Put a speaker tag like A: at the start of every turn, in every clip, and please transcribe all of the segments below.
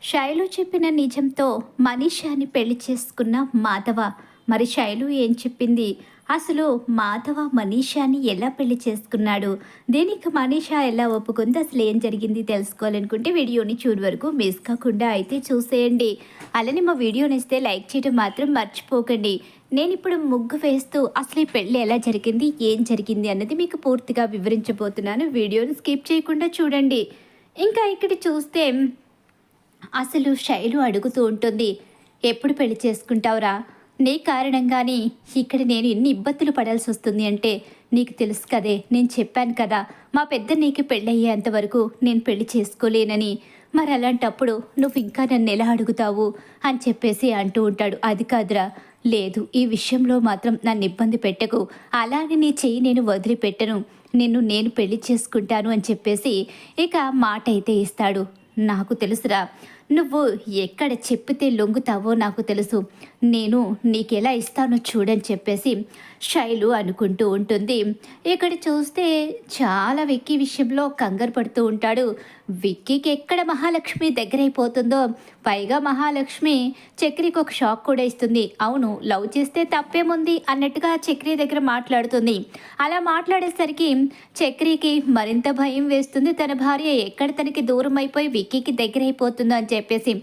A: శైలు చెప్పిన నిజంతో మనీషాని పెళ్లి చేసుకున్న మాధవ. మరి శైలు ఏం చెప్పింది? అసలు మాధవ మనీషాని ఎలా పెళ్లి చేసుకున్నాడు? దీనికి మనీషా ఎలా ఒప్పుకుంది? అసలు ఏం జరిగింది తెలుసుకోవాలనుకుంటే వీడియోని చూడు వరకు మిస్ కాకుండా అయితే చూసేయండి. అలానే మా వీడియోని ఇస్తే లైక్ చేయడం మాత్రం మర్చిపోకండి. నేను ఇప్పుడు ముగ్గు వేస్తూ అసలు ఈ పెళ్ళి ఎలా జరిగింది, ఏం జరిగింది అన్నది మీకు పూర్తిగా వివరించబోతున్నాను. వీడియోని స్కిప్ చేయకుండా చూడండి. ఇంకా ఇక్కడ చూస్తే అసలు శైలు అడుగుతూ ఉంటుంది, ఎప్పుడు పెళ్లి చేసుకుంటావురా? నీ కారణంగానే ఇక్కడ నేను ఎన్ని ఇబ్బందులు పడాల్సి వస్తుంది అంటే నీకు తెలుసు కదే, నేను చెప్పాను కదా మా పెద్ద నీకు పెళ్ళయ్యేంత వరకు నేను పెళ్లి చేసుకోలేనని. మరి అలాంటప్పుడు నువ్వు ఇంకా నన్ను ఎలా అడుగుతావు అని చెప్పేసి అంటూ ఉంటాడు. అది కాదురా, లేదు ఈ విషయంలో మాత్రం నన్ను ఇబ్బంది పెట్టకు, అలాగే నీ చెయ్యి నేను వదిలిపెట్టను, నేను పెళ్లి చేసుకుంటాను అని చెప్పేసి ఇక మాట అయితే ఇస్తాడు. నాకు తెలుసురా, నువ్వు ఎక్కడ చెప్పితే లొంగుతావో నాకు తెలుసు, నేను నీకెలా ఇస్తానో చూడని చెప్పేసి శైలు అనుకుంటూ ఉంటుంది. ఇక్కడ చూస్తే చాలా విక్కీ విషయంలో కంగారు పడుతూ ఉంటాడు. విక్కీకి ఎక్కడ మహాలక్ష్మి దగ్గరైపోతుందో, పైగా మహాలక్ష్మి చక్రికి ఒక షాక్ కూడా ఇస్తుంది. అవును, లవ్ చేస్తే తప్పేముంది అన్నట్టుగా చక్రి దగ్గర మాట్లాడుతుంది. అలా మాట్లాడేసరికి చక్రికి మరింత భయం వేస్తుంది. తన భార్య ఎక్కడ తనకి దూరం అయిపోయి విక్కీకి దగ్గరైపోతుందో అని చెప్పేసి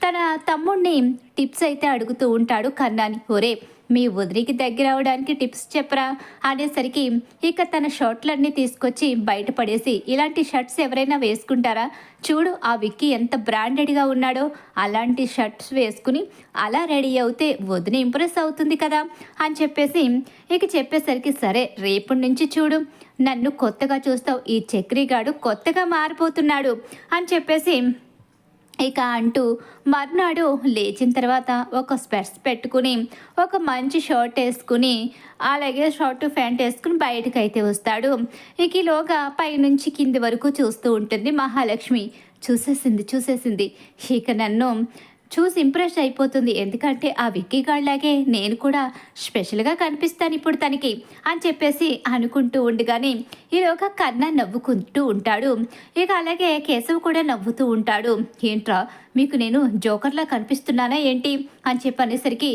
A: తన తమ్ముడిని టిప్స్ అయితే అడుగుతూ ఉంటాడు కన్నాని. ఒరే, మీ వదిలికి దగ్గర అవడానికి టిప్స్ చెప్పరా అనేసరికి ఇక తన షర్ట్లన్నీ తీసుకొచ్చి బయటపడేసి, ఇలాంటి షర్ట్స్ ఎవరైనా వేసుకుంటారా? చూడు ఆ విక్కీ ఎంత బ్రాండెడ్గా ఉన్నాడో, అలాంటి షర్ట్స్ వేసుకుని అలా రెడీ అవుతే వదిన ఇంప్రెస్ అవుతుంది కదా అని చెప్పేసి ఇక చెప్పేసరికి, సరే రేపటి నుంచి చూడు నన్ను కొత్తగా చూస్తావు, ఈ చక్రిగాడు కొత్తగా మారిపోతున్నాడు అని చెప్పేసి ఇక అంటూ మర్నాడు లేచిన తర్వాత ఒక స్పెట్స్ పెట్టుకుని ఒక మంచి షర్ట్ వేసుకుని అలాగే షార్ట్ ప్యాంట్ వేసుకుని బయటకు అయితే వస్తాడు. ఇక ఈలోగా పైనుంచి కింది వరకు చూస్తూ ఉంటుంది మహాలక్ష్మి. చూసేసింది ఇక నన్ను చూసి ఇంప్రెస్ అయిపోతుంది, ఎందుకంటే ఆ విక్కీ గాళ్ళలాగే నేను కూడా స్పెషల్గా కనిపిస్తాను ఇప్పుడు తనకి అని చెప్పేసి అనుకుంటూ ఉండగానే ఈలోగా కన్నా నవ్వుకుంటూ ఉంటాడు. ఇక అలాగే కేశవ్ కూడా నవ్వుతూ ఉంటాడు. ఏంట్రా మీకు నేను జోకర్లా కనిపిస్తున్నానా ఏంటి అని చెప్పనేసరికి,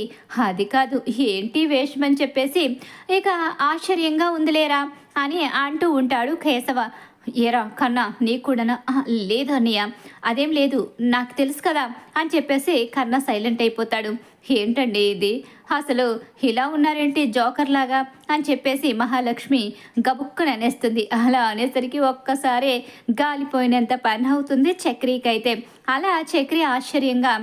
A: అది కాదు ఏంటి వేషం అని చెప్పేసి ఇక ఆశ్చర్యంగా ఉందిలేరా అని అంటూ ఉంటాడు కేశవ. ఏరా కన్నా నీకు కూడానా? లేదు అన్నయ్య, అదేం లేదు నాకు తెలుసు కదా అని చెప్పేసి కన్నా సైలెంట్ అయిపోతాడు. ఏంటండి ఇది, అసలు ఇలా ఉన్నారేంటి జోకర్ లాగా అని చెప్పేసి మహాలక్ష్మి గబుక్కుని అనేస్తుంది. అలా అనేసరికి ఒక్కసారి గాలిపోయినంత పని అవుతుంది చక్రీకైతే. అలా చక్రి ఆశ్చర్యంగా,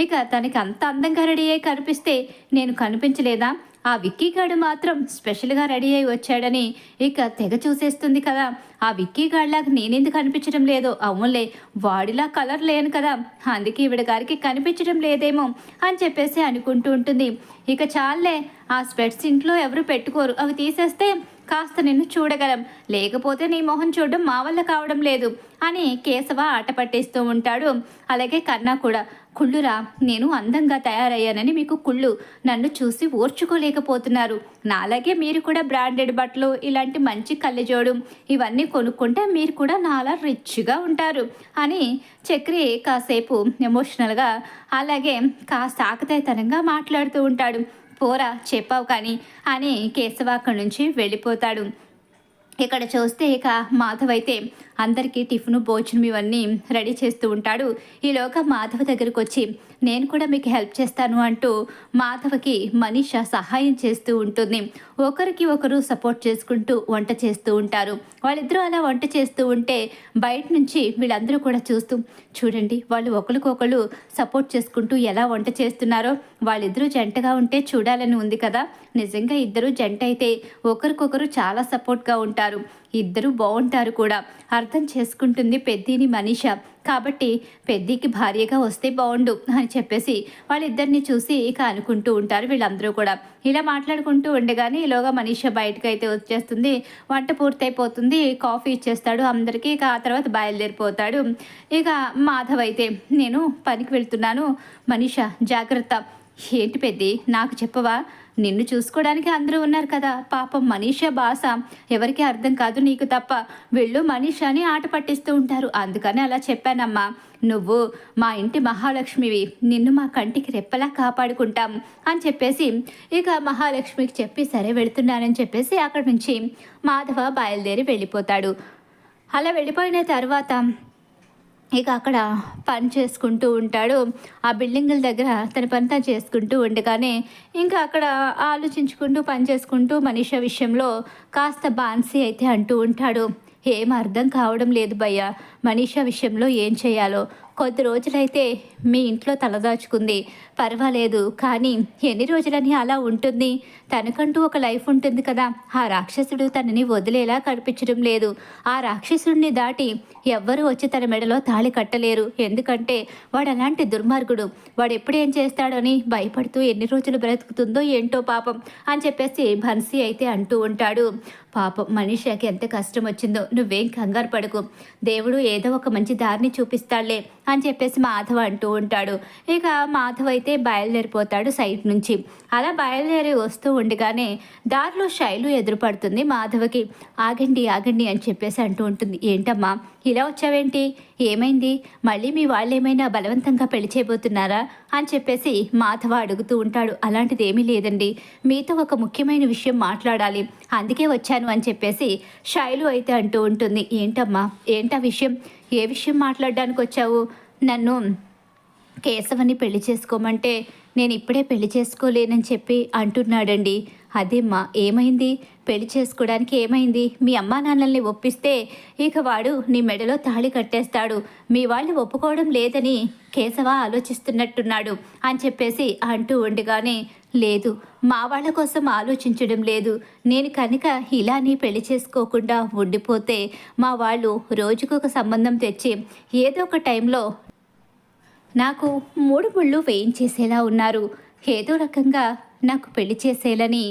A: ఇక తనకి అంత అందంగా రెడీ అయ్యి కనిపిస్తే నేను కనిపించలేదా? ఆ విక్కీ గాడు మాత్రం స్పెషల్గా రెడీ అయి వచ్చాడని ఇక తెగ చూసేస్తుంది కదా, ఆ విక్కీ గాడిలాగా నేనెందుకు కనిపించడం లేదో, అవునులే వాడిలా కలర్ లేను కదా, అందుకే ఈవిడ గారికి కనిపించడం లేదేమో అని చెప్పేసి అనుకుంటూ ఉంటుంది. ఇక చాలే, ఆ స్పెట్స్ ఇంట్లో ఎవరు పెట్టుకోరు, అవి తీసేస్తే కాస్త నిన్ను చూడగలం, లేకపోతే నీ మొహం చూడడం మా వల్ల కావడం లేదు అని కేశవ ఆట పట్టేస్తూ ఉంటాడు. అలాగే కన్నా కూడా, కుళ్ళురా నేను అందంగా తయారయ్యానని మీకు కుళ్ళు, నన్ను చూసి ఓర్చుకోలేకపోతున్నారు, నాలాగే మీరు కూడా బ్రాండెడ్ బట్టలు ఇలాంటి మంచి కళ్ళజోడు ఇవన్నీ కొనుక్కుంటే మీరు కూడా నాలా రిచ్గా ఉంటారు అని చక్రి కాసేపు ఎమోషనల్గా అలాగే కాస్త ఆకతాయితనంగా మాట్లాడుతూ ఉంటాడు. పోరా చెప్పావు కానీ అని కేశవ అక్కడి నుంచి వెళ్ళిపోతాడు. ఇక్కడ చూస్తే ఇక మాధవ్ అయితే అందరికీ టిఫిన్ భోజనం ఇవన్నీ రెడీ చేస్తూ ఉంటాడు. ఈలోగా మాధవ్ దగ్గరకు వచ్చి, నేను కూడా మీకు హెల్ప్ చేస్తాను అంటూ మాధవ్కి మనీషా సహాయం చేస్తూ ఉంటుంది. ఒకరికి ఒకరు సపోర్ట్ చేసుకుంటూ వంట చేస్తూ ఉంటారు. వాళ్ళిద్దరూ అలా వంట చేస్తూ ఉంటే బయట నుంచి వీళ్ళందరూ కూడా చూస్తూ, చూడండి వాళ్ళు ఒకరికొకరు సపోర్ట్ చేసుకుంటూ ఎలా వంట చేస్తున్నారో, వాళ్ళిద్దరూ జంటగా ఉంటే చూడాలని ఉంది కదా, నిజంగా ఇద్దరు జంట అయితే ఒకరికొకరు చాలా సపోర్ట్గా ఉంటారు, ఇద్దరు బాగుంటారు కూడా, అర్థం చేసుకుంటుంది పెద్దిని మనీషా, కాబట్టి పెద్దికి భార్యగా వస్తే బాగుండు అని చెప్పేసి వాళ్ళిద్దరిని చూసి ఇక అనుకుంటూ ఉంటారు వీళ్ళందరూ కూడా. ఇలా మాట్లాడుకుంటూ ఉండగానే ఈలోగా మనీషా బయటకు అయితే వచ్చేస్తుంది. వంట పూర్తయిపోతుంది, కాఫీ ఇచ్చేస్తాడు అందరికీ. ఇక ఆ తర్వాత బయలుదేరిపోతాడు. ఇక మాధవ్ అయితే, నేను పనికి వెళ్తున్నాను మనీషా జాగ్రత్త. ఏంటి పెద్ది నాకు చెప్పవా, నిన్ను చూసుకోవడానికి అందరూ ఉన్నారు కదా, పాపం మనీషా భాష ఎవరికీ అర్థం కాదు నీకు తప్ప. వీళ్ళు మనీషాని ఆట పట్టిస్తూ ఉంటారు, అందుకని అలా చెప్పానమ్మా. నువ్వు మా ఇంటి మహాలక్ష్మివి, నిన్ను మా కంటికి రెప్పలా కాపాడుకుంటాం అని చెప్పేసి ఇక మహాలక్ష్మికి చెప్పి సరే వెళుతున్నానని చెప్పేసి అక్కడి నుంచి మాధవ బయలుదేరి వెళ్ళిపోతాడు. అలా వెళ్ళిపోయిన తర్వాత ఇక అక్కడ పని చేసుకుంటూ ఉంటాడు. ఆ బిల్డింగుల దగ్గర తన పని తను చేసుకుంటూ ఉండగానే ఇంకా అక్కడ ఆలోచించుకుంటూ పని చేసుకుంటూ మనీషా విషయంలో కాస్త బాన్సీ అయితే అంటూ ఉంటాడు. ఏం అర్థం కావడం లేదు భయ్య, మనీషా విషయంలో ఏం చేయాలో. కొద్ది రోజులైతే మీ ఇంట్లో తలదాచుకుంది, పర్వాలేదు, కానీ ఎన్ని రోజులని అలా ఉంటుంది? తనకంటూ ఒక లైఫ్ ఉంటుంది కదా. ఆ రాక్షసుడు తనని వదిలేలా కనిపించడం లేదు. ఆ రాక్షసుడిని దాటి ఎవ్వరూ వచ్చి తన మెడలో తాళి కట్టలేరు, ఎందుకంటే వాడు అలాంటి దుర్మార్గుడు. వాడు ఎప్పుడు ఏం చేస్తాడని భయపడుతూ ఎన్ని రోజులు బ్రతుకుతుందో ఏంటో పాపం అని చెప్పేసి బన్సీ అయితే అంటూ ఉంటాడు. పాపం మనీషాకి ఎంత కష్టం వచ్చిందో, నువ్వేం కంగారు పడకు, దేవుడు ఏదో ఒక మంచి దారిని చూపిస్తాడులే అని చెప్పేసి మాధవ్ అంటూ ఉంటాడు. ఇక మాధవ్ అయితే బయలుదేరిపోతాడు సైట్ నుంచి. అలా బయలుదేరి వస్తూ ఉండగానే దారిలో శైలు ఎదురుపడుతుంది మాధవ్కి. ఆగండి ఆగండి అని చెప్పేసి అంటూ ఉంటుంది. ఏంటమ్మా ఇలా వచ్చావేంటి, ఏమైంది, మళ్ళీ మీ వాళ్ళు ఏమైనా బలవంతంగా పెళ్లి చేయబోతున్నారా అని చెప్పేసి మాధవ అడుగుతూ ఉంటాడు. అలాంటిది ఏమీ లేదండి, మీతో ఒక ముఖ్యమైన విషయం మాట్లాడాలి, అందుకే వచ్చాను అని చెప్పేసి శైలు అయితే అంటూ ఉంటుంది. ఏంటమ్మా ఏంటా విషయం, ఏ విషయం మాట్లాడడానికి వచ్చావు? నన్ను కేశవని పెళ్లి చేసుకోమంటే నేను ఇప్పుడే పెళ్లి చేసుకోలేనని చెప్పి అంటున్నాడండి. అదేమ్మా ఏమైంది, పెళ్లి చేసుకోవడానికి ఏమైంది? మీ అమ్మా నాన్నల్ని ఒప్పిస్తే ఇక వాడు నీ మెడలో తాళి కట్టేస్తాడు, మీ వాళ్ళు ఒప్పుకోవడం లేదని కేశవ ఆలోచిస్తున్నట్టున్నాడు అని చెప్పేసి అంటూ ఉండగానే, లేదు, మా వాళ్ళ కోసం ఆలోచించడం లేదు, నేను కనుక ఇలానే పెళ్లి చేసుకోకుండా ఉండిపోతే మా వాళ్ళు రోజుకొక సంబంధం తెచ్చి ఏదో ఒక టైంలో నాకు 3 ముళ్ళు వేయించేసేలా ఉన్నారు. ఏదో రకంగా నాకు పెళ్లి చేసేయాలని,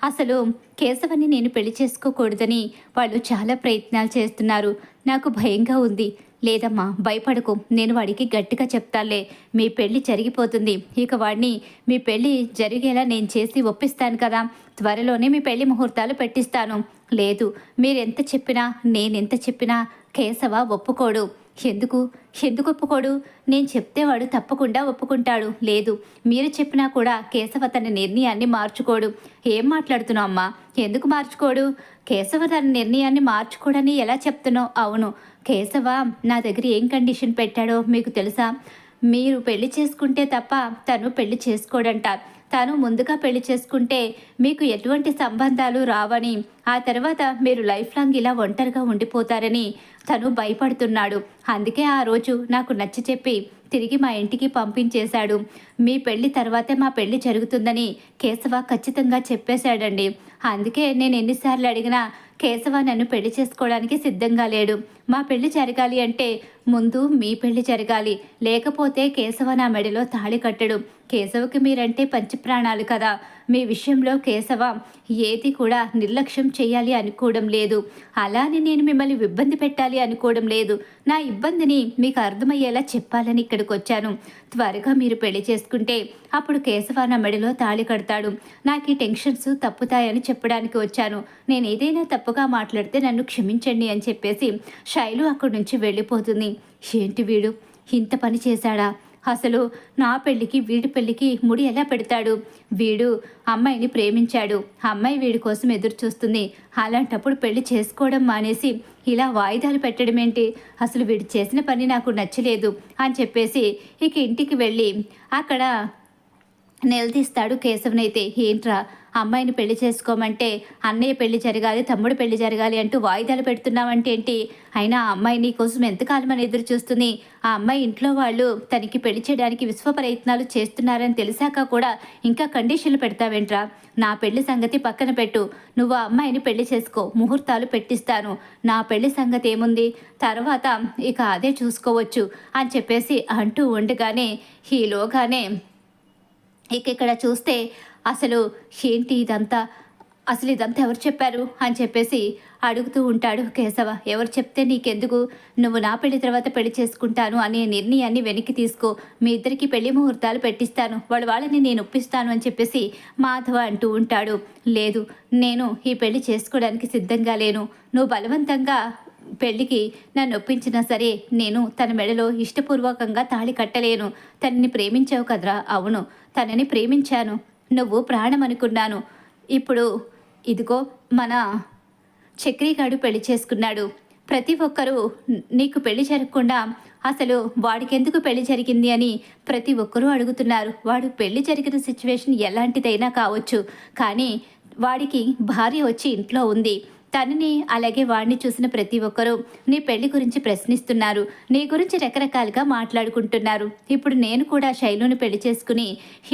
A: అసలు కేశవని నేను పెళ్లి చేసుకోకూడదని వాళ్ళు చాలా ప్రయత్నాలు చేస్తున్నారు. నాకు భయంగా ఉంది. లేదమ్మా భయపడకు, నేను వాడికి గట్టిగా చెప్తానులే, మీ పెళ్ళి జరిగిపోతుంది. ఇక వాడిని మీ పెళ్ళి జరిగేలా నేను చేసి ఒప్పిస్తాను కదా, త్వరలోనే మీ పెళ్లి ముహూర్తాలు పెట్టిస్తాను. లేదు, మీరెంత చెప్పినా నేనెంత చెప్పినా కేశవ ఒప్పుకోడు. ఎందుకు ఎందుకు ఒప్పుకోడు? నేను చెప్తే వాడు తప్పకుండా ఒప్పుకుంటాడు. లేదు, మీరు చెప్పినా కూడా కేశవ తన నిర్ణయాన్ని మార్చుకోడు. ఏం మాట్లాడుతున్నావు అమ్మా, ఎందుకు మార్చుకోడు? కేశవ తన నిర్ణయాన్ని మార్చుకోడని ఎలా చెప్తున్నావు? అవును, కేశవ నా దగ్గర ఏం కండిషన్ పెట్టాడో మీకు తెలుసా? మీరు పెళ్లి చేసుకుంటే తప్ప తను పెళ్లి చేసుకోడంట. తాను ముందుగా పెళ్లి చేసుకుంటే మీకు ఎటువంటి సంబంధాలు రావని, ఆ తర్వాత మీరు లైఫ్ లాంగ్ ఇలా ఒంటరిగా ఉండిపోతారని తను భయపడుతున్నాడు. అందుకే ఆ రోజు నాకు నచ్చ చెప్పి తిరిగి మా ఇంటికి పంపించేశాడు. మీ పెళ్లి తర్వాతే మా పెళ్లి జరుగుతుందని కేశవ ఖచ్చితంగా చెప్పేశాడండి. అందుకే నేను ఎన్నిసార్లు అడిగినా కేశవ నన్ను పెళ్లి చేసుకోవడానికి సిద్ధంగా లేడు. మా పెళ్లి జరగాలి అంటే ముందు మీ పెళ్లి జరగాలి, లేకపోతే కేశవ నా మెడలో తాళి కట్టడు. కేశవకి మీరంటే పంచప్రాణాలు కదా. మీ విషయంలో కేశవ ఏది కూడా నిర్లక్ష్యం చేయాలి అనుకోవడం లేదు, అలానే నేను మిమ్మల్ని ఇబ్బంది పెట్టాలి అనుకోవడం లేదు. నా ఇబ్బందిని మీకు అర్థమయ్యేలా చెప్పాలని ఇక్కడికి వచ్చాను. త్వరగా మీరు పెళ్లి చేసుకుంటే అప్పుడు కేశవ నా మెడలో తాళి కడతాడు. నాకు ఈ టెన్షన్స్ తప్పుతాయని చెప్పడానికి వచ్చాను. నేను ఏదైనా తప్పుగా మాట్లాడితే నన్ను క్షమించండి అని చెప్పేసి శైలు అక్కడి నుంచి వెళ్ళిపోతుంది. ఏంటి వీడు ఇంత పని చేశాడా? అసలు నా పెళ్ళికి వీడి పెళ్ళికి ముడి ఎలా పెడతాడు? వీడు అమ్మాయిని ప్రేమించాడు, అమ్మాయి వీడి కోసం ఎదురు చూస్తుంది. అలాంటప్పుడు పెళ్లి చేసుకోవడం మానేసి ఇలా వాయిదాలు పెట్టడం ఏంటి? అసలు వీడు చేసిన పని నాకు నచ్చలేదు అని చెప్పేసి ఇక ఇంటికి వెళ్ళి అక్కడ నిలదీస్తాడు కేశవనైతే. ఏంట్రా అమ్మాయిని పెళ్లి చేసుకోమంటే అన్నయ్య పెళ్లి జరగాలి, తమ్ముడు పెళ్లి జరగాలి అంటూ వాయిదాలు పెడుతున్నావంటే ఏంటి? అయినా ఆ అమ్మాయి నీ కోసం ఎంతకాలం అని ఎదురు చూస్తుంది. ఆ అమ్మాయి ఇంట్లో వాళ్ళు తనకి పెళ్లి చేయడానికి విశ్వ ప్రయత్నాలు చేస్తున్నారని తెలిసాక కూడా ఇంకా కండిషన్లు పెడతావేంట్రా? నా పెళ్లి సంగతి పక్కన పెట్టు, నువ్వు ఆ అమ్మాయిని పెళ్లి చేసుకో, ముహూర్తాలు పెట్టిస్తాను. నా పెళ్లి సంగతి ఏముంది, తర్వాత ఇక అదే చూసుకోవచ్చు అని చెప్పేసి అంటూ ఉండగానే ఈలోగానే ఇక ఇక్కడ చూస్తే అసలు ఏంటి ఇదంతా? అసలు ఇదంతా ఎవరు చెప్పారు అని చెప్పేసి అడుగుతూ ఉంటాడు కేశవ. ఎవరు చెప్తే నీకెందుకు, నువ్వు నా పెళ్లి తర్వాత పెళ్లి చేసుకుంటాను అనే నిర్ణయాన్ని వెనక్కి తీసుకో, మీ ఇద్దరికి పెళ్లి ముహూర్తాలు పెట్టిస్తాను, వాళ్ళని నేను ఒప్పిస్తాను అని చెప్పేసి మాధవ అంటూ ఉంటాడు. లేదు, నేను ఈ పెళ్లి చేసుకోవడానికి సిద్ధంగా లేను, నువ్వు బలవంతంగా పెళ్లికి నన్ను ఒప్పించినా సరే నేను తన మెడలో ఇష్టపూర్వకంగా తాళి కట్టలేను. తనని ప్రేమించావు కదరా? అవును, తనని ప్రేమించాను, నువ్వు ప్రాణం అనుకున్నాను. ఇప్పుడు ఇదిగో మన చక్రిగాడు పెళ్లి చేసుకున్నాడు. ప్రతి ఒక్కరూ నీకు పెళ్లి జరగకుండా అసలు వాడికెందుకు పెళ్లి జరిగింది అని ప్రతి ఒక్కరూ అడుగుతున్నారు. వాడు పెళ్లి జరిగిన సిచ్యువేషన్ ఎలాంటిదైనా కావచ్చు, కానీ వాడికి భార్య వచ్చి ఇంట్లో ఉంది. తనని అలాగే వాడిని చూసిన ప్రతి ఒక్కరూ నీ పెళ్లి గురించి ప్రశ్నిస్తున్నారు, నీ గురించి రకరకాలుగా మాట్లాడుకుంటున్నారు. ఇప్పుడు నేను కూడా శైలుని పెళ్లి చేసుకుని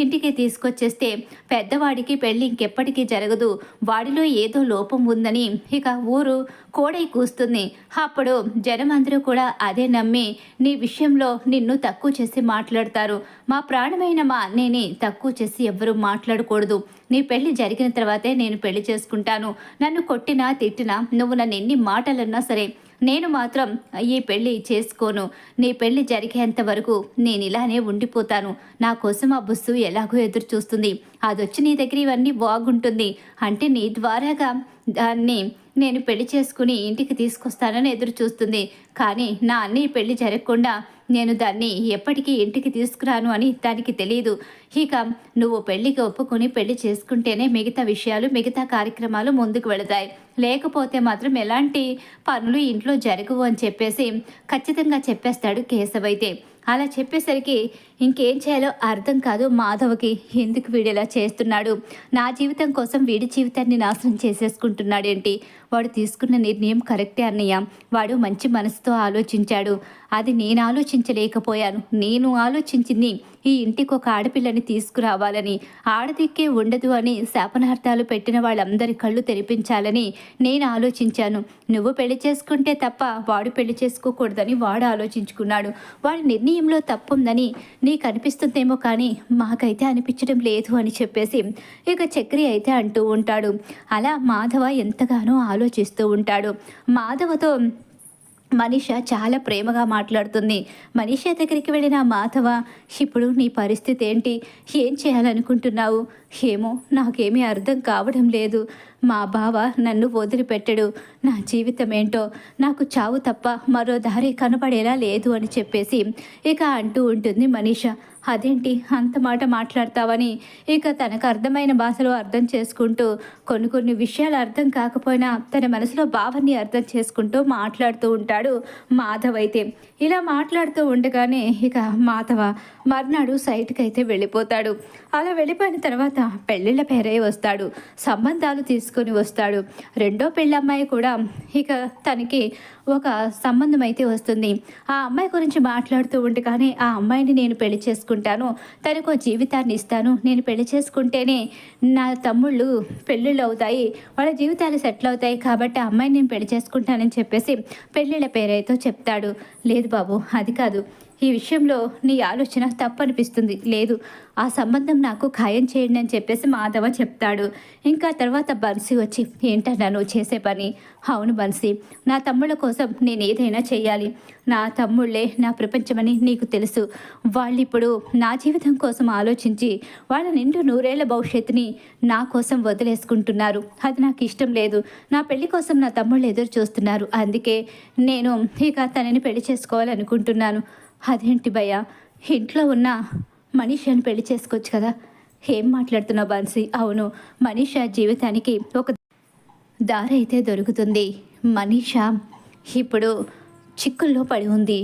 A: ఇంటికి తీసుకొచ్చేస్తే పెద్దవాడికి పెళ్లి ఇంకెప్పటికీ జరగదు, వాడిలో ఏదో లోపం ఉందని ఇక ఊరు కోడై కూస్తుంది. అప్పుడు జనమందరూ కూడా అదే నమ్మి నీ విషయంలో నిన్ను తక్కువ చేసి మాట్లాడతారు. మా ప్రాణమైన మా అన్నయ్యని తక్కువ చేసి ఎవ్వరూ మాట్లాడకూడదు. నీ పెళ్లి జరిగిన తర్వాతే నేను పెళ్లి చేసుకుంటాను. నన్ను కొట్టినా తిట్టినా నువ్వు నన్ను ఎన్ని మాటలన్నా సరే నేను మాత్రం ఈ పెళ్లి చేసుకోను. నీ పెళ్లి జరిగేంత వరకు నేను ఇలానే ఉండిపోతాను. నా కోసం ఆ బుస్సు ఎలాగో ఎదురు చూస్తుంది, అదొచ్చి నీ దగ్గర ఇవన్నీ బాగుంటుంది అంటే నీ ద్వారాగా దాన్ని నేను పెళ్లి చేసుకుని ఇంటికి తీసుకొస్తానని ఎదురు చూస్తుంది. కానీ నా అన్నయ్య పెళ్లి జరగకుండా నేను దాన్ని ఎప్పటికీ ఇంటికి తీసుకురాను అని దానికి తెలియదు. ఇక నువ్వు పెళ్లికి ఒప్పుకొని పెళ్లి చేసుకుంటేనే మిగతా విషయాలు మిగతా కార్యక్రమాలు ముందుకు వెళతాయి, లేకపోతే మాత్రం ఎలాంటి పనులు ఇంట్లో జరగవు అని చెప్పేసి ఖచ్చితంగా చెప్పేస్తాడు కేశవైతే. అలా చెప్పేసరికి ఇంకేం చేయాలో అర్థం కాదు మాధవకి. ఎందుకు వీడిలా చేస్తున్నాడు, నా జీవితం కోసం వీడి జీవితాన్ని నాశనం చేసేసుకుంటున్నాడేంటి? వాడు తీసుకున్న నిర్ణయం కరెక్టే అన్నయ్య, వాడు మంచి మనసుతో ఆలోచించాడు, అది నేను ఆలోచించలేకపోయాను. నేను ఆలోచించింది ఈ ఇంటికి ఒక ఆడపిల్లని తీసుకురావాలని, ఆడదిక్కే ఉండదు అని శాపనార్థాలు పెట్టిన వాళ్ళందరి కళ్ళు తెరిపించాలని నేను ఆలోచించాను. నువ్వు పెళ్లి చేసుకుంటే తప్ప వాడు పెళ్లి చేసుకోకూడదని వాడు ఆలోచించుకున్నాడు. వాడి నిర్ణయంలో తప్పుందని నీకు అనిపిస్తుందేమో కానీ మాకైతే అనిపించడం లేదు అని చెప్పేసి ఇక చక్రి అయితే అంటూ ఉంటాడు. అలా మాధవ ఎంతగానో ఆలోచిస్తూ ఉంటాడు. మాధవతో మనీష చాలా ప్రేమగా మాట్లాడుతుంది. మనీష దగ్గరికి వెళ్ళిన మాధవ, ఇప్పుడు నీ పరిస్థితి ఏంటి, ఏం చేయాలనుకుంటున్నావు? ఏమో నాకేమీ అర్థం కావడం లేదు. మా బావ నన్ను వదిలిపెట్టడు, నా జీవితం ఏంటో, నాకు చావు తప్ప మరో దారి కనపడేలా లేదు అని చెప్పేసి ఇక అంటూ ఉంటుంది మనీష. అదేంటి అంత మాట మాట్లాడతావని ఇక తనకు అర్థమైన భాషలో అర్థం చేసుకుంటూ కొన్ని విషయాలు అర్థం కాకపోయినా తన మనసులో భావాన్ని అర్థం చేసుకుంటూ మాట్లాడుతూ ఉంటాడు మాధవ్ అయితే. ఇలా మాట్లాడుతూ ఉండగానే ఇక మాధవ మర్నాడు సైట్కి అయితే వెళ్ళిపోతాడు. అలా వెళ్ళిపోయిన తర్వాత పెళ్ళిళ్ళ పేరై వస్తాడు, సంబంధాలు తీసుకొని వస్తాడు. రెండో పెళ్ళమ్మాయి కూడా ఇక తనకి ఒక సంబంధం అయితే వస్తుంది. ఆ అమ్మాయి గురించి మాట్లాడుతూ ఉండగానే ఆ అమ్మాయిని నేను పెళ్లి చేసుకుంటాను, తనకు జీవితాన్ని ఇస్తాను, నేను పెళ్లి చేసుకుంటేనే నా తమ్ముళ్ళు పెళ్ళిళ్ళు అవుతాయి, వాళ్ళ జీవితాలు సెటిల్ అవుతాయి, కాబట్టి ఆ అమ్మాయిని నేను పెళ్లి చేసుకుంటానని చెప్పేసి పెళ్ళిళ్ళ పేరైతే చెప్తాడు. లేదు బాబు, అది కాదు, ఈ విషయంలో నీ ఆలోచన తప్పనిపిస్తుంది, లేదు ఆ సంబంధం నాకు ఖాయం చేయండి అని చెప్పేసి మాధవ చెప్తాడు. ఇంకా తర్వాత బన్సీ వచ్చి, ఏంటన్నా నువ్వు చేసే పని? అవును బన్సీ, నా తమ్ముళ్ళ కోసం నేను ఏదైనా చెయ్యాలి, నా తమ్ముళ్ళే నా ప్రపంచమని నీకు తెలుసు. వాళ్ళు ఇప్పుడు నా జీవితం కోసం ఆలోచించి వాళ్ళ నిండు నూరేళ్ల భవిష్యత్తుని నా కోసం వదిలేసుకుంటున్నారు. అది నాకు ఇష్టం లేదు. నా పెళ్లి కోసం నా తమ్ముళ్ళు ఎదురు చూస్తున్నారు, అందుకే నేను ఇక తనని పెళ్లి చేసుకోవాలనుకుంటున్నాను. అదేంటి భయ్య, ఇంట్లో ఉన్న మనీషాని పెళ్లి చేసుకోవచ్చు కదా? ఏం మాట్లాడుతున్నావు బన్సీ? అవును, మనీషా జీవితానికి ఒక దారి అయితే దొరుకుతుంది. మనీషా ఇప్పుడు చిక్కుల్లో పడి ఉంది.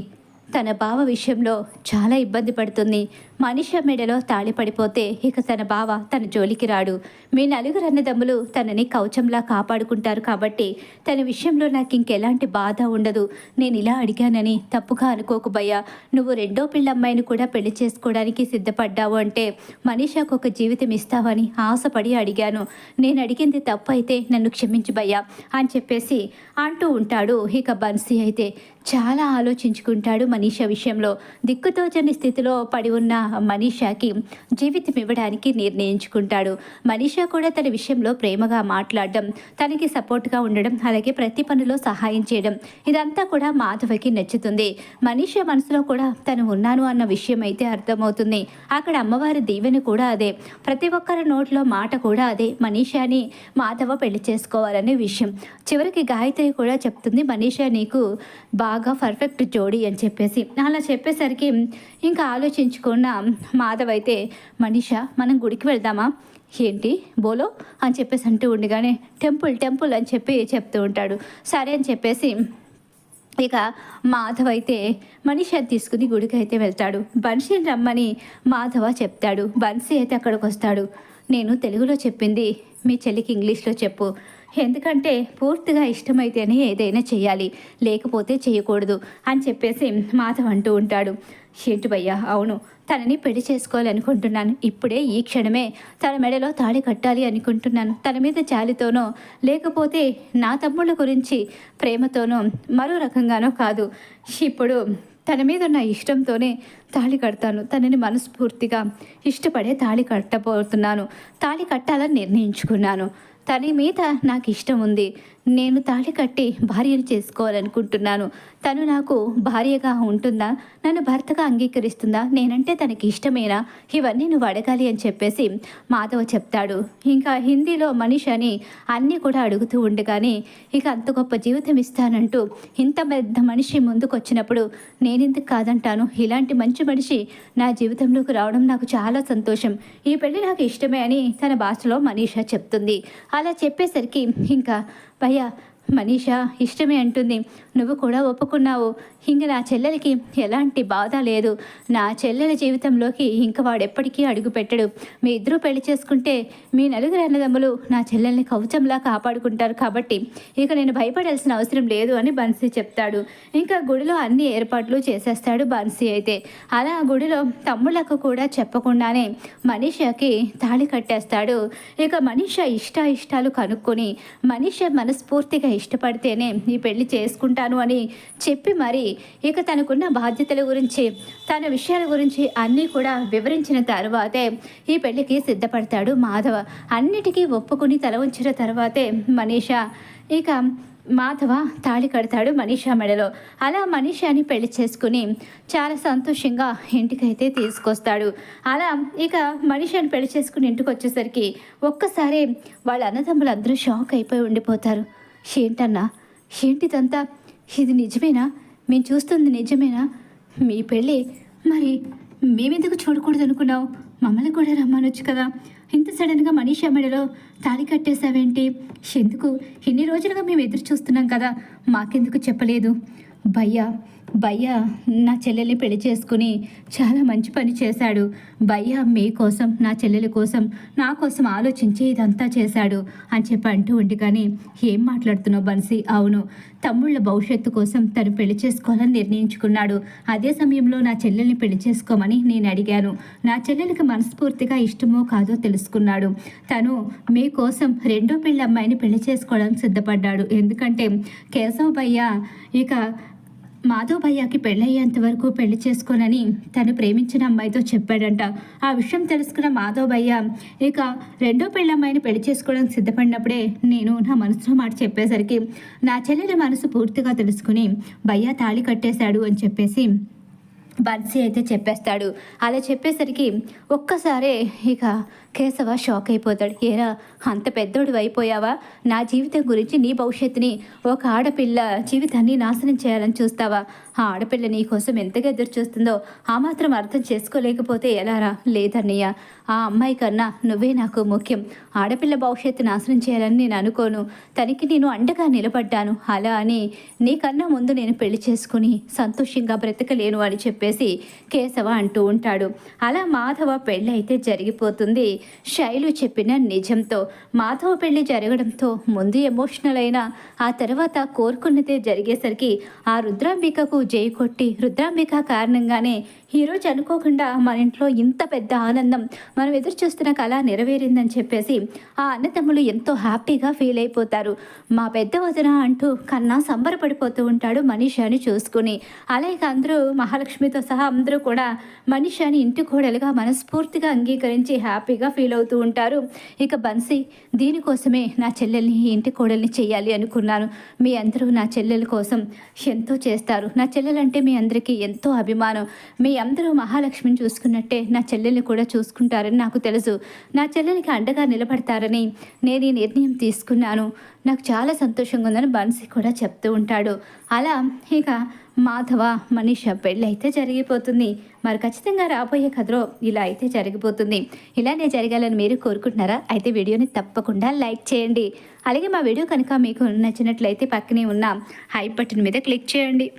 A: తన బావ విషయంలో చాలా ఇబ్బంది పడుతుంది. మనీషా మెడలో తాళి పడిపోతే ఇక తన బావ తన జోలికి రాడు. మీ నలుగురు అన్నదమ్ములు తనని కవచంలా కాపాడుకుంటారు కాబట్టి తన విషయంలో నాకు ఇంకెలాంటి బాధ ఉండదు. నేను ఇలా అడిగానని తప్పుగా అనుకోకు భయ్యా. నువ్వు రెండో పిల్లమ్మాయిని కూడా పెళ్లి చేసుకోవడానికి సిద్ధపడ్డావు అంటే మనీషాకు ఒక జీవితం ఇస్తావని ఆశపడి అడిగాను. నేను అడిగింది తప్పు అయితే నన్ను క్షమించు భయ్యా అని చెప్పేసి అంటూ ఉంటాడు ఇక బన్సీ అయితే. చాలా ఆలోచించుకుంటాడు మనీషా విషయంలో. దిక్కుతోచని స్థితిలో పడి ఉన్న మనీషాకి జీవితం ఇవ్వడానికి నిర్ణయించుకుంటాడు. మనీషా కూడా తన విషయంలో ప్రేమగా మాట్లాడడం, తనకి సపోర్ట్గా ఉండడం, అలాగే ప్రతి పనిలో సహాయం చేయడం ఇదంతా కూడా మాధవకి నచ్చుతుంది. మనీషా మనసులో కూడా తను ఉన్నాను అన్న విషయం అయితే అర్థమవుతుంది. అక్కడ అమ్మవారి దీవెన కూడా అదే. ప్రతి ఒక్కరి నోట్లో మాట కూడా అదే. మనీషాని మాధవ పెళ్లి చేసుకోవాలనే విషయం. చివరికి గాయత్రి కూడా చెప్తుంది, మనీషా నీకు బాగా పర్ఫెక్ట్ జోడీ అని చెప్పేసి. అలా చెప్పేసరికి ఇంకా ఆలోచించుకున్న మాధవ్ అయితే, మనీషా మనం గుడికి వెళ్దామా? ఏంటి బోలో అని చెప్పేసి అంటూ ఉండగానే టెంపుల్ టెంపుల్ అని చెప్పి చెప్తూ ఉంటాడు. సరే అని చెప్పేసి ఇక మాధవ్ అయితే మనీషాని తీసుకుని గుడికి అయితే వెళ్తాడు. బన్సీని రమ్మని మాధవ చెప్తాడు. బన్సీ అయితే అక్కడికి వస్తాడు. నేను తెలుగులో చెప్పింది మీ చెల్లికి ఇంగ్లీష్లో చెప్పు, ఎందుకంటే పూర్తిగా ఇష్టమైతేనే ఏదైనా చేయాలి, లేకపోతే చేయకూడదు అని చెప్పేసి మాధవ్ అంటూ ఉంటాడు. ఏంటి భయ్యా? అవును, తనని పెళ్లి చేసుకోవాలనుకుంటున్నాను. ఇప్పుడే ఈ క్షణమే తన మెడలో తాళి కట్టాలి అనుకుంటున్నాను. తన మీద జాలితోనో లేకపోతే నా తమ్ముళ్ళ గురించి ప్రేమతోనో మరో రకంగానో కాదు, ఇప్పుడు తన మీద ఉన్న ఇష్టంతోనే తాళి కడతాను. తనని మనస్ఫూర్తిగా ఇష్టపడే తాళి కట్టబోతున్నాను. తాళి కట్టాలని నిర్ణయించుకున్నాను. తన మీద నాకు ఇష్టం ఉంది. నేను తాళి కట్టి భార్యను చేసుకోవాలనుకుంటున్నాను. తను నాకు భార్యగా ఉంటుందా? నన్ను భర్తగా అంగీకరిస్తుందా? నేనంటే తనకి ఇష్టమేనా? ఇవన్నీ నువ్వు అడగాలి అని చెప్పేసి మాధవ్ చెప్తాడు. ఇంకా హిందీలో మనీషాని అన్నీ కూడా అడుగుతూ ఉండగానే ఇక అంత గొప్ప జీవితం ఇస్తానంటూ ఇంత పెద్ద మనిషి ముందుకు వచ్చినప్పుడు నేనెందుకు కాదంటాను? ఇలాంటి మంచి మనిషి నా జీవితంలోకి రావడం నాకు చాలా సంతోషం. ఈ పెళ్ళి నాకు ఇష్టమే అని తన భాషలో మనీషా చెప్తుంది. అలా చెప్పేసరికి ఇంకా భయ్యా మనీషా ఇష్టమే అంటుంది, నువ్వు కూడా ఒప్పుకున్నావు. ఇంక నా చెల్లెలకి ఎలాంటి బాధ లేదు. నా చెల్లెల జీవితంలోకి ఇంక వాడెప్పటికీ అడుగు పెట్టడు. మీ ఇద్దరూ పెళ్లి చేసుకుంటే మీ నలుగురు అన్నదమ్ములు నా చెల్లెల్ని కవచంలా కాపాడుకుంటారు. కాబట్టి ఇక నేను భయపడాల్సిన అవసరం లేదు అని బన్సీ చెప్తాడు. ఇంకా గుడిలో అన్ని ఏర్పాట్లు చేసేస్తాడు బన్సీ అయితే. అలా గుడిలో తమ్ముళ్లకు కూడా చెప్పకుండానే మనీషాకి తాళి కట్టేస్తాడు. ఇక మనీషా ఇష్టాలు కనుక్కొని మనీషా మనస్ఫూర్తిగా ఇష్టపడితేనే ఈ పెళ్లి చేసుకుంటాను అని చెప్పి మరి ఇక తనకున్న బాధ్యతల గురించి తన విషయాల గురించి అన్నీ కూడా వివరించిన తర్వాతే ఈ పెళ్లికి సిద్ధపడతాడు మాధవ. అన్నిటికీ ఒప్పుకుని తల ఉంచిన తర్వాతే మనీషా ఇక మాధవ తాళి కడతాడు మనీషా మెడలో. అలా మనీషాని పెళ్లి చేసుకుని చాలా సంతోషంగా ఇంటికైతే తీసుకొస్తాడు. అలా ఇక మనీషాని పెళ్లి చేసుకుని ఇంటికి వచ్చేసరికి ఒక్కసారి వాళ్ళ అన్నదమ్ములు అందరూ షాక్ అయిపోయి ఉండిపోతారు. ఏంటన్నా, ఏంటిదంతా? ఇది నిజమేనా? మేము చూస్తుంది నిజమేనా? మీ పెళ్ళి మరి మేమెందుకు చూడకూడదు అనుకున్నావు? మమ్మల్ని కూడా రమ్మనొచ్చు కదా. ఇంత సడన్గా మనీషా మెడలో తాళి కట్టేశావేంటి? ఎందుకు? ఇన్ని రోజులుగా మేము ఎదురు చూస్తున్నాం కదా, మాకెందుకు చెప్పలేదు? భయ్యా నా చెల్లెల్ని పెళ్లి చేసుకుని చాలా మంచి పని చేశాడు. భయ్యా మీకోసం, నా చెల్లెల కోసం, నా కోసం ఆలోచించి ఇదంతా చేశాడు అని చెప్పి అంటూ ఉండి, కానీ ఏం మాట్లాడుతున్నావు బన్సీ? అవును, తమ్ముళ్ళ భవిష్యత్తు కోసం తను పెళ్లి చేసుకోవాలని నిర్ణయించుకున్నాడు. అదే సమయంలో నా చెల్లెల్ని పెళ్లి చేసుకోమని నేను అడిగాను. నా చెల్లెలకి మనస్ఫూర్తిగా ఇష్టమో కాదో తెలుసుకున్నాడు. తను మీకోసం రెండో పెళ్లి అమ్మాయిని పెళ్లి చేసుకోవడానికి సిద్ధపడ్డాడు. ఎందుకంటే కేశవ్ భయ్య ఇక మాధవ్ భయ్యాకి పెళ్ళయ్యేంత వరకు పెళ్లి చేసుకోనని తను ప్రేమించిన అమ్మాయితో చెప్పాడంట. ఆ విషయం తెలుసుకున్న మాధవ్ భయ్య ఇక రెండో పెళ్ళమ్మాయిని పెళ్లి చేసుకోవడానికి సిద్ధపడినప్పుడే నేను నా మనసులో మాట చెప్పేసరికి నా చెల్లెల మనసు పూర్తిగా తెలుసుకుని భయ్య తాళి కట్టేశాడు అని చెప్పేసి బన్సీ అయితే చెప్పేస్తాడు. అలా చెప్పేసరికి ఒక్కసారే ఇక కేశవ షాక్ అయిపోతాడు. ఏరా, అంత పెద్దోడు అయిపోయావా? నా జీవితం గురించి, నీ భవిష్యత్తుని, ఒక ఆడపిల్ల జీవితాన్ని నాశనం చేయాలని చూస్తావా? ఆ ఆడపిల్ల నీ కోసం ఎంతగా ఎదురు చూస్తుందో ఆ మాత్రం అర్థం చేసుకోలేకపోతే ఎలారా? లేదన్నయ్య, ఆ అమ్మాయి కన్నా నువ్వే నాకు ముఖ్యం. ఆడపిల్ల భవిష్యత్తు నాశనం చేయాలని నేను అనుకోను. తనకి నేను అండగా నిలబడ్డాను. అలా అని నీకన్నా ముందు నేను పెళ్లి చేసుకుని సంతోషంగా బ్రతకలేను అని చెప్పేసి చెప్పేసి కేశవ అంటూ ఉంటాడు. అలా మాధవ పెళ్ళి అయితే జరిగిపోతుంది శైలు చెప్పిన నిజంతో. మాధవ పెళ్లి జరగడంతో ముందు ఎమోషనల్ అయినా ఆ తర్వాత కోరుకున్నదే జరిగేసరికి ఆ రుద్రాంబికకు జై కొట్టి రుద్రాంబిక కారణంగానే ఈరోజు అనుకోకుండా మన ఇంట్లో ఇంత పెద్ద ఆనందం మనం ఎదురు చూస్తున్న కళ నెరవేరిందని చెప్పేసి ఆ అన్నతమ్ములు ఎంతో హ్యాపీగా ఫీల్ అయిపోతారు. మా పెద్ద వదిన అంటూ కన్నా సంబరపడిపోతూ ఉంటాడు మనీషాని చూసుకుని. అలాగే అందరూ మహాలక్ష్మితో సహా అందరూ కూడా మనీషాని ఇంటి కోడలుగా మనస్ఫూర్తిగా అంగీకరించి హ్యాపీగా ఫీల్ అవుతూ ఉంటారు. ఇక బన్సీ, దీనికోసమే నా చెల్లెల్ని ఇంటి కోడల్ని చేయాలి అనుకున్నాను. మీ అందరూ నా చెల్లెల కోసం ఎంతో చేస్తారు. నా చెల్లెలంటే మీ అందరికీ ఎంతో అభిమానం. మీ అందరూ మహాలక్ష్మిని చూసుకున్నట్టే నా చెల్లెల్ని కూడా చూసుకుంటారని నాకు తెలుసు. నా చెల్లెలకి అండగా నిలబడతారని నేను ఈ నిర్ణయం తీసుకున్నాను. నాకు చాలా సంతోషంగా ఉందని బన్సీ కూడా చెప్తూ ఉంటాడు. అలా ఇక మాధవ మనీష పెళ్ళి అయితే జరిగిపోతుంది. మరి ఖచ్చితంగా రాబోయే కథలో ఇలా అయితే జరిగిపోతుంది. ఇలానే జరగాలని మీరు కోరుకుంటున్నారా? అయితే వీడియోని తప్పకుండా లైక్ చేయండి. అలాగే మా వీడియో కనుక మీకు నచ్చినట్లయితే పక్కనే ఉన్న హై బటన్ మీద క్లిక్ చేయండి.